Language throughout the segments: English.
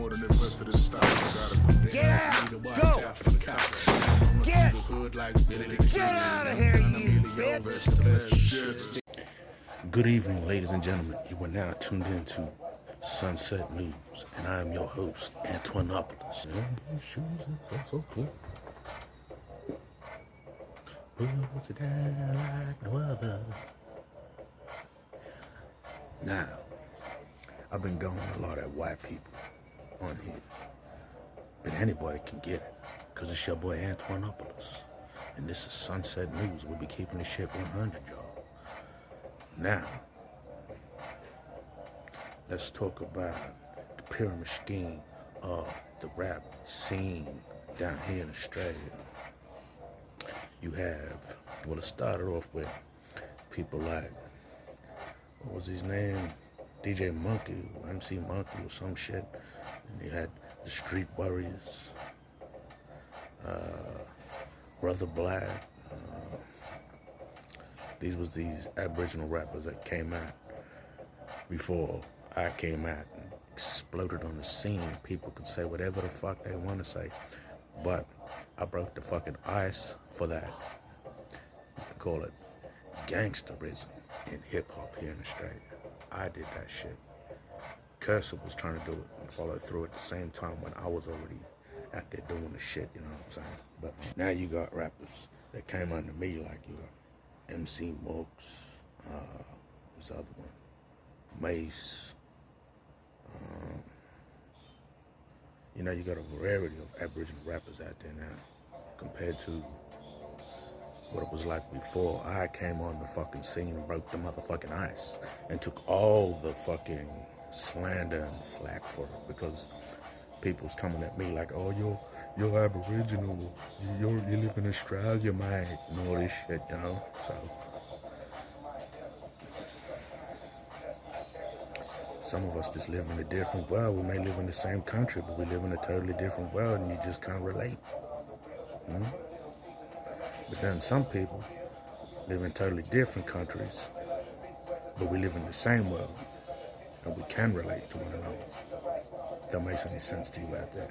more than invested in stock. Yeah, go! Get out of here, you bitch! Good evening, ladies and gentlemen. You are now tuned into Sunset News, and I am your host, Antoinopoulos. Put it down like no other. Now, I've been going a lot at white people on here, but anybody can get it, because it's your boy Antoinopoulos, and this is Sunset News. We'll be keeping this shit 100, y'all. Now, let's talk about the pyramid scheme of the rap scene down here in Australia. You have, well, it started off with people like, what was his name? DJ Monkey, or MC Monkey or some shit. And you had the Street Warriors, Brother Black. These was these Aboriginal rappers that came out before I came out and exploded on the scene. People could say whatever the fuck they want to say, but I broke the fucking ice for that. You can call it gangsterism in hip-hop here in Australia. I did that shit. Cursor was trying to do it and follow through at the same time when I was already out there doing the shit, you know what I'm saying? But now you got rappers that came under me, like you got MC Mooks, this other one, Mace. You know, you got a variety of Aboriginal rappers out there now compared to what it was like before I came on the fucking scene and broke the motherfucking ice and took all the fucking slander and flack for it, because people's coming at me like, oh, you're Aboriginal, you live in Australia, mate, and all this shit, you know. So some of us just live in a different world. We may live in the same country, but we live in a totally different world, and you just can't relate. But then some people live in totally different countries, but we live in the same world, and we can relate to one another. If that makes any sense to you out there.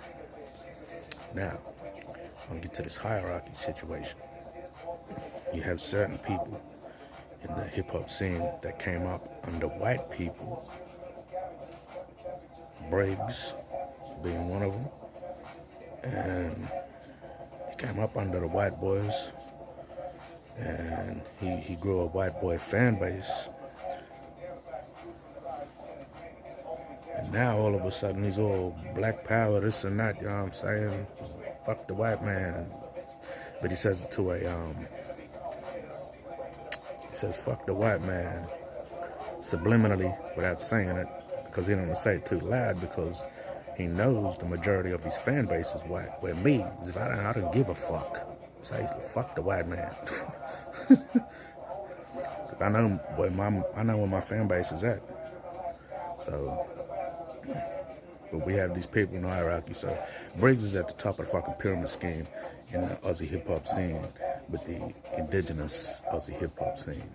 Now, I'm gonna get to this hierarchy situation. You have certain people in the hip-hop scene that came up under white people, Briggs being one of them, and he came up under the white boys, and he grew a white boy fan base, and now all of a sudden he's all black power, this and that, you know what I'm saying? Fuck the white man. But he says it to he says fuck the white man subliminally without saying it, because he don't say it too loud, because he knows the majority of his fan base is white. Where me, if I don't give a fuck. Say fuck the white man. I know where my fan base is at. So, but we have these people in the hierarchy. So Briggs is at the top of the fucking pyramid scheme in the Aussie hip hop scene, with the Indigenous Aussie hip hop scene.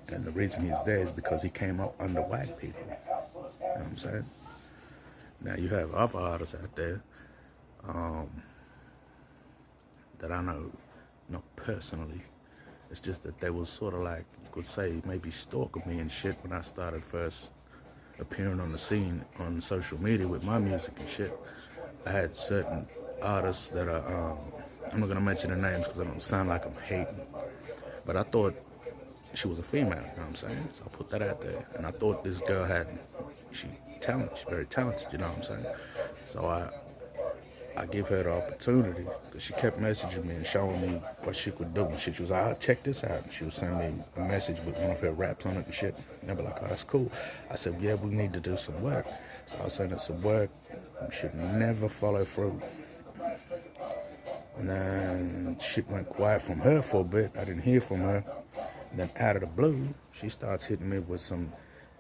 And the reason he's there is because he came up under white people. You know what I'm saying? Now you have other artists out there that I know, not personally. It's just that they was sort of like, you could say, maybe stalking me and shit when I started first appearing on the scene on social media with my music and shit. I had certain artists that are, I'm not gonna mention their names because I don't sound like I'm hating, but I thought she was a female, you know what I'm saying? So I put that out there, and I thought this girl she's very talented, you know what I'm saying? So I give her the opportunity, because she kept messaging me and showing me what she could do and shit. She was like, check this out. And she was sending me a message with one of her raps on it and shit. And I'd be like, oh, that's cool. I said, yeah, we need to do some work. So I was sending her some work. And she never follow through. And then shit went quiet from her for a bit. I didn't hear from her. And then out of the blue, she starts hitting me with some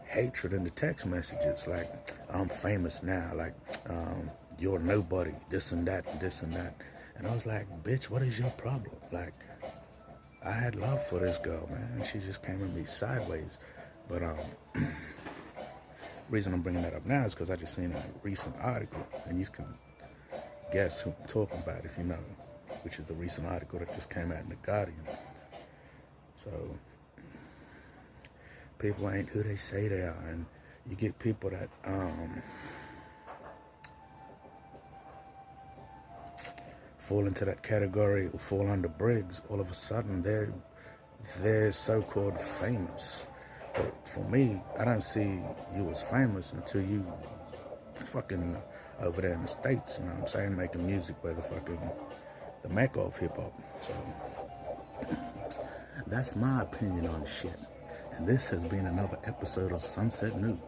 hatred in the text messages. Like, I'm famous now. Like, you're nobody, this and that, and this and that. And I was like, bitch, what is your problem? Like, I had love for this girl, man. She just came at me sideways. But, reason I'm bringing that up now is because I just seen a recent article, and you can guess who I'm talking about if you know, which is the recent article that just came out in The Guardian. So, people ain't who they say they are, and you get people that fall into that category or fall under Briggs. All of a sudden, they're so-called famous. But for me, I don't see you as famous until you fucking over there in the States, you know what I'm saying, making music where the mecca of hip-hop. So that's my opinion on shit. And this has been another episode of Sunset News.